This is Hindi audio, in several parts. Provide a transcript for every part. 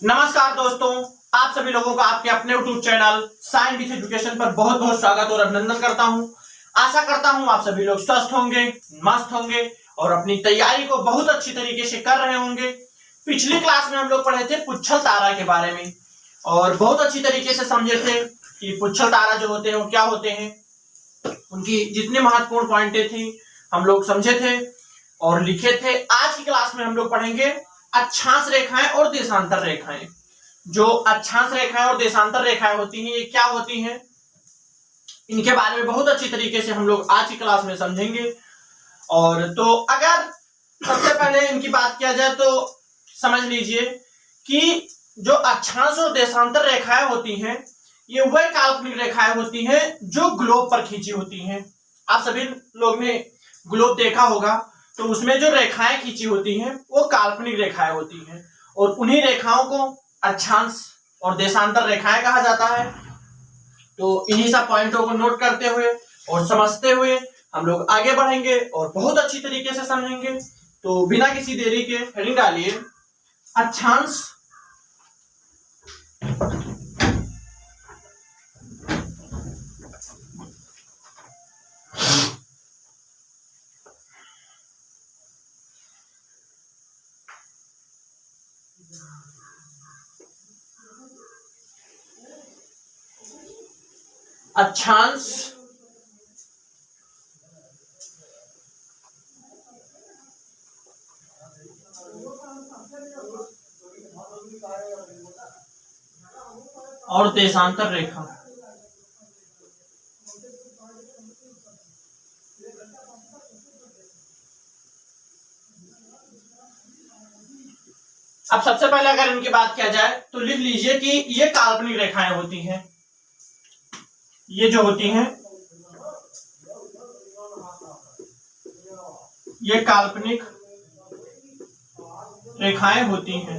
नमस्कार दोस्तों, आप सभी लोगों का आपके अपने YouTube channel science with education पर बहुत बहुत स्वागत और अभिनंदन करता हूं। आशा करता हूं आप सभी लोग स्वस्थ होंगे, मस्त होंगे और अपनी तैयारी को बहुत अच्छी तरीके से कर रहे होंगे। पिछली क्लास में हम लोग पढ़े थे पुच्छल तारा के बारे में और बहुत अच्छी तरीके से समझे थे कि पुच्छल तारा जो होते हैं वो क्या होते हैं, उनकी जितनी महत्वपूर्ण पॉइंटें थी हम लोग समझे थे और लिखे थे। आज की क्लास में हम लोग पढ़ेंगे अक्षांश रेखाएं और देशांतर रेखाएं। जो अक्षांश रेखाएं और देशांतर रेखाएं होती हैं ये क्या होती हैं, इनके बारे में बहुत अच्छी तरीके से हम लोग आज की क्लास में समझेंगे। और तो अगर सबसे पहले इनकी बात किया जाए तो समझ लीजिए कि जो अक्षांश और देशांतर रेखाएं होती हैं ये वह काल्पनिक रेखाएं होती हैं जो ग्लोब पर खींची होती हैं। आप सभी लोग ने ग्लोब देखा होगा तो उसमें जो रेखाएं खींची होती हैं वो काल्पनिक रेखाएं होती हैं और उन्हीं रेखाओं को अक्षांश और देशांतर रेखाएं कहा जाता है। तो इन्हीं सब पॉइंटों को नोट करते हुए और समझते हुए हम लोग आगे बढ़ेंगे और बहुत अच्छी तरीके से समझेंगे। तो बिना किसी देरी के हेडिंग डालिए अक्षांश अक्षांश और देशांतर रेखा। अब सबसे पहले अगर इनकी बात किया जाए तो लिख लीजिए कि ये काल्पनिक रेखाएं होती हैं। ये जो होती हैं ये काल्पनिक रेखाएं होती हैं।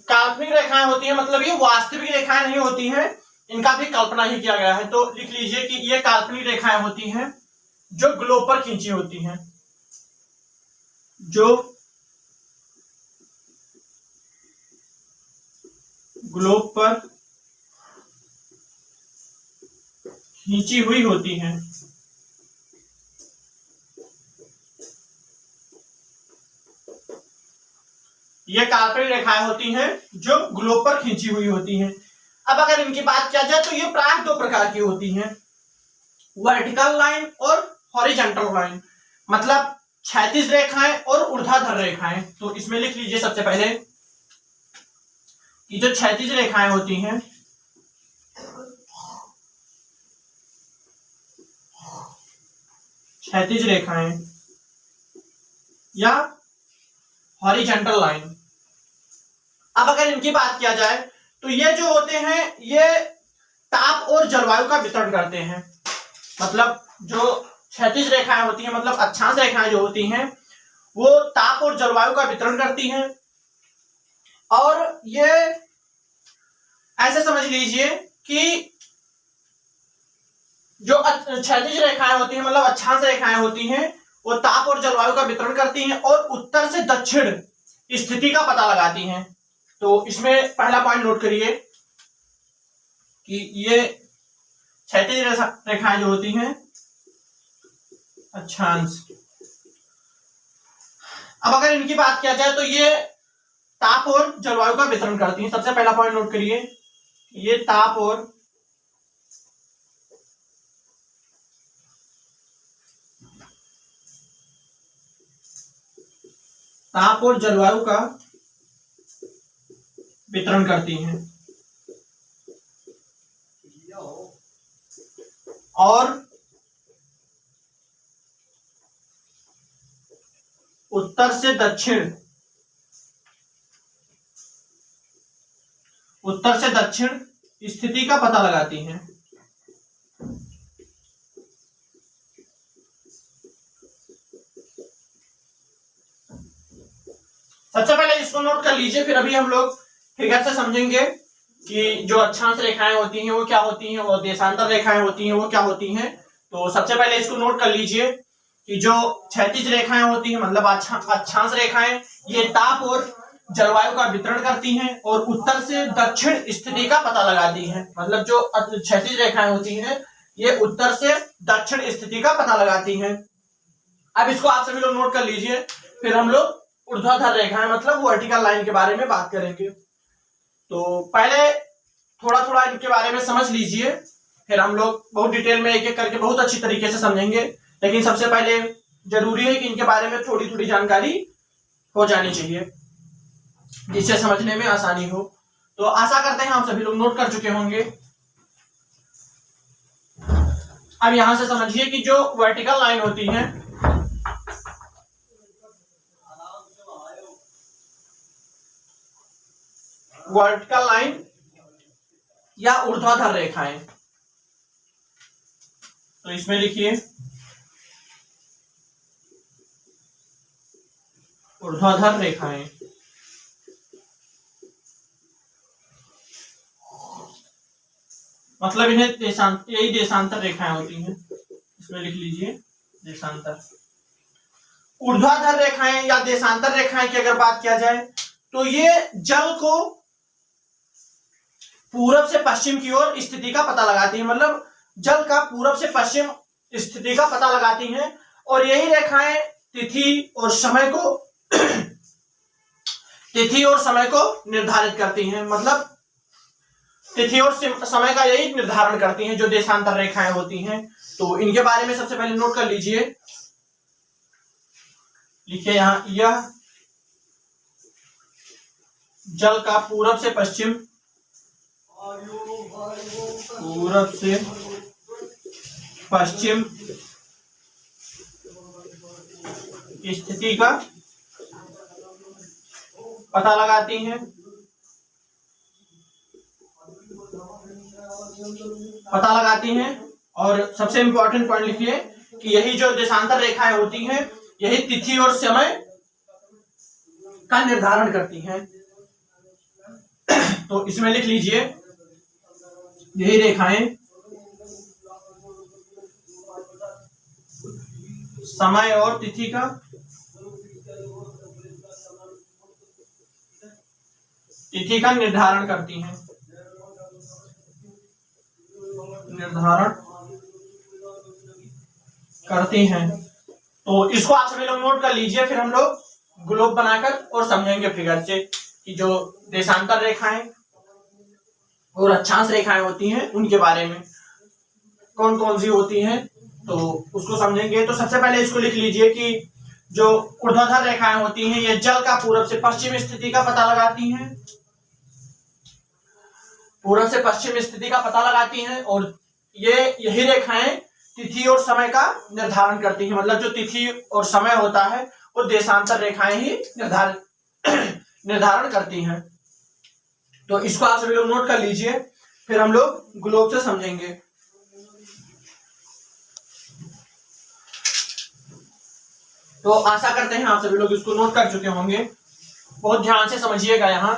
काल्पनिक रेखाएं होती हैं मतलब ये वास्तविक रेखाएं नहीं होती हैं, इनका भी कल्पना ही किया गया है। तो लिख लीजिए कि ये काल्पनिक रेखाएं होती हैं जो ग्लोब पर खींची होती हैं, जो ग्लोब पर खींची हुई होती हैं। ये काल्पनिक रेखाएं होती हैं जो ग्लोब पर खींची हुई होती हैं। अब अगर इनकी बात किया जाए तो ये प्राय दो प्रकार की होती हैं, वर्टिकल लाइन और हॉरिजॉन्टल लाइन, मतलब क्षैतिज रेखाएं और ऊर्ध्वाधर रेखाएं। तो इसमें लिख लीजिए सबसे पहले कि जो क्षैतिज रेखाएं होती हैं क्षैतिज रेखाएं या हॉरिजॉन्टल लाइन। अब अगर इनकी बात किया जाए तो ये जो होते हैं ये ताप और जलवायु का वितरण करते हैं। मतलब जो क्षैतिज रेखाएं होती हैं मतलब अक्षांश रेखाएं जो होती हैं वो ताप और जलवायु का वितरण करती हैं। और ये ऐसे समझ लीजिए कि जो क्षैतिज रेखाएं होती हैं मतलब अक्षांश रेखाएं होती हैं वो ताप और जलवायु का वितरण करती हैं और उत्तर से दक्षिण स्थिति का पता लगाती हैं। तो इसमें पहला पॉइंट नोट करिए कि ये क्षैतिज रेखाएं जो होती हैं अक्षांश। अब अगर इनकी बात किया जाए तो ये ताप और जलवायु का वितरण करती हैं। सबसे पहला पॉइंट नोट करिए, ये ताप और जलवायु का वितरण करती हैं और उत्तर से दक्षिण स्थिति का पता लगाती हैं। सबसे पहले इसको नोट कर लीजिए, फिर अभी हम लोग फिगर से समझेंगे कि जो अक्षांश रेखाएं होती हैं वो क्या होती हैं और देशांतर रेखाएं होती हैं वो क्या होती हैं। तो सबसे पहले इसको नोट कर लीजिए कि जो क्षैतिज रेखाएं होती हैं मतलब अक्षांश रेखाएं, ये ताप और जलवायु का वितरण करती हैं और उत्तर से दक्षिण स्थिति का पता लगाती हैं। मतलब जो क्षैतिज रेखाएं होती हैं ये उत्तर से दक्षिण स्थिति का पता लगाती हैं। अब इसको आप सभी लोग नोट कर लीजिए। फिर हम लोग ऊर्ध्वाधर रेखाएं मतलब वर्टिकल लाइन के बारे में बात करेंगे। तो पहले थोड़ा थोड़ा इनके बारे में समझ लीजिए, फिर हम लोग बहुत डिटेल में एक एक करके बहुत अच्छी तरीके से समझेंगे। लेकिन सबसे पहले जरूरी है कि इनके बारे में थोड़ी थोड़ी जानकारी हो जानी चाहिए जिससे समझने में आसानी हो। तो आशा करते हैं आप सभी लोग नोट कर चुके होंगे। अब यहां से समझिए कि जो वर्टिकल लाइन होती है वर्टिकल लाइन या ऊर्ध्वाधर रेखाएं, तो इसमें लिखिए ऊर्ध्वाधर रेखाएं। मतलब इन्हें यही देशांतर रेखाएं होती हैं, इसमें लिख लीजिए देशांतर। ऊर्ध्वाधर रेखाएं या देशांतर रेखाएं की अगर बात किया जाए तो ये जल को पूरब से पश्चिम की ओर स्थिति का पता लगाती है। मतलब जल का पूरब से पश्चिम स्थिति का पता लगाती हैं और यही रेखाएं तिथि और समय को निर्धारित करती हैं। मतलब तिथि और समय का यही निर्धारण करती हैं जो देशांतर रेखाएं होती हैं। तो इनके बारे में सबसे पहले नोट कर लीजिए। लिखिए यहां, यह जल का पूरब से पश्चिम स्थिति का पता लगाती हैं। और सबसे इंपॉर्टेंट पॉइंट लिखिए कि यही जो देशांतर रेखाएं होती हैं यही तिथि और समय का निर्धारण करती हैं। तो इसमें लिख लीजिए यही रेखाएं समय और तिथि का निर्धारण करती हैं। तो इसको आप सभी लोग नोट कर लीजिए। फिर हम लोग ग्लोब बनाकर और समझेंगे फिगर से कि जो देशांतर रेखाएं और अक्षांश रेखाएं होती हैं उनके बारे में कौन कौन सी होती हैं, तो उसको समझेंगे। तो सबसे पहले इसको लिख लीजिए कि जो ऊर्ध्वाधर रेखाएं होती हैं ये जल का पूरब से पश्चिम स्थिति का पता लगाती हैं। पूरब से पश्चिम स्थिति का पता लगाती हैं और यही रेखाएं तिथि और समय का निर्धारण करती हैं। मतलब जो तिथि और समय होता है वो देशांतर रेखाएं ही निर्धारण करती हैं। तो इसको आप सभी लोग नोट कर लीजिए। फिर हम लोग ग्लोब से समझेंगे। तो आशा करते हैं आप सभी लोग इसको नोट कर चुके होंगे। बहुत ध्यान से समझिएगा। यहां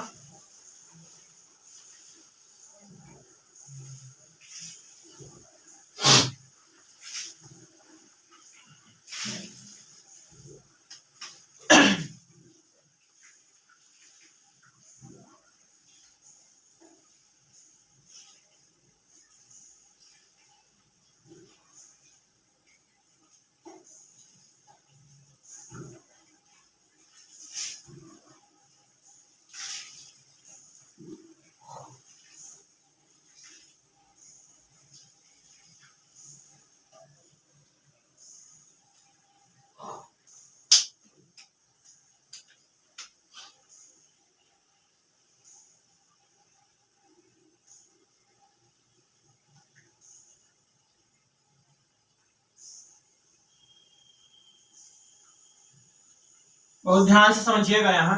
बहुत ध्यान से समझिएगा। यहां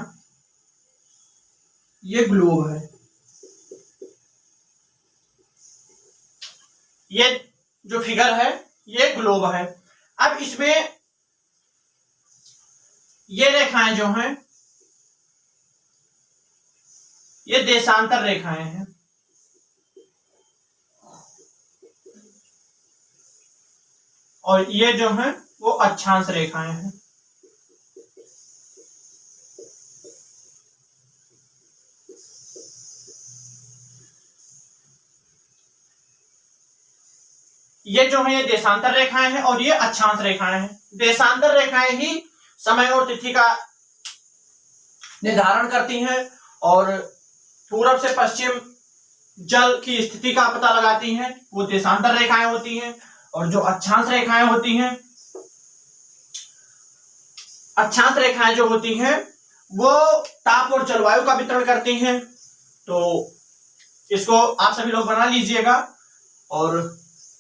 ये ग्लोब है, ये जो फिगर है ये ग्लोब है। अब इसमें ये रेखाएं जो हैं ये देशांतर रेखाएं हैं और ये जो हैं वो अक्षांश रेखाएं हैं। ये जो है ये देशांतर रेखाएं हैं और ये अक्षांश रेखाएं हैं। देशांतर रेखाएं ही समय और तिथि का निर्धारण करती हैं और पूरब से पश्चिम जल की स्थिति का पता लगाती हैं, वो देशांतर रेखाएं होती हैं। और जो अक्षांश रेखाएं होती हैं, अक्षांश रेखाएं जो होती हैं वो ताप और जलवायु का वितरण करती हैं। तो इसको आप सभी लोग बना लीजिएगा। और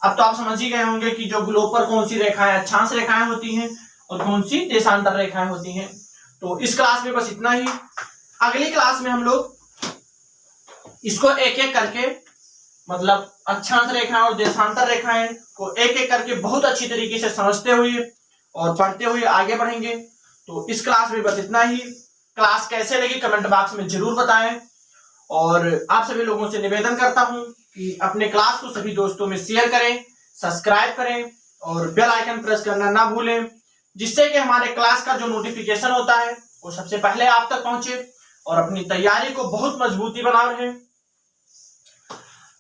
अब तो आप समझ ही गए होंगे कि जो ग्लोब पर कौन सी रेखाएं अक्षांश रेखाएं होती हैं और कौन सी देशांतर रेखाएं होती हैं। तो इस क्लास में बस इतना ही। अगली क्लास में हम लोग इसको एक एक करके, मतलब अक्षांश रेखाएं और देशांतर रेखाएं को एक एक करके बहुत अच्छी तरीके से समझते हुए और पढ़ते हुए आगे बढ़ेंगे। तो इस क्लास में बस इतना ही। क्लास कैसे लगी कमेंट बॉक्स में जरूर बताएं। और आप सभी लोगों से निवेदन करता हूं कि अपने क्लास को सभी दोस्तों में शेयर करें, सब्सक्राइब करें और बेल आइकन प्रेस करना ना भूलें, जिससे कि हमारे क्लास का जो नोटिफिकेशन होता है वो सबसे पहले आप तक पहुंचे और अपनी तैयारी को बहुत मजबूती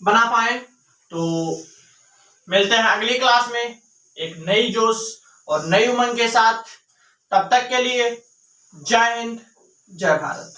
बना पाए। तो मिलते हैं अगली क्लास में एक नई जोश और नई उमंग के साथ। तब तक के लिए जय हिंद, जय भारत।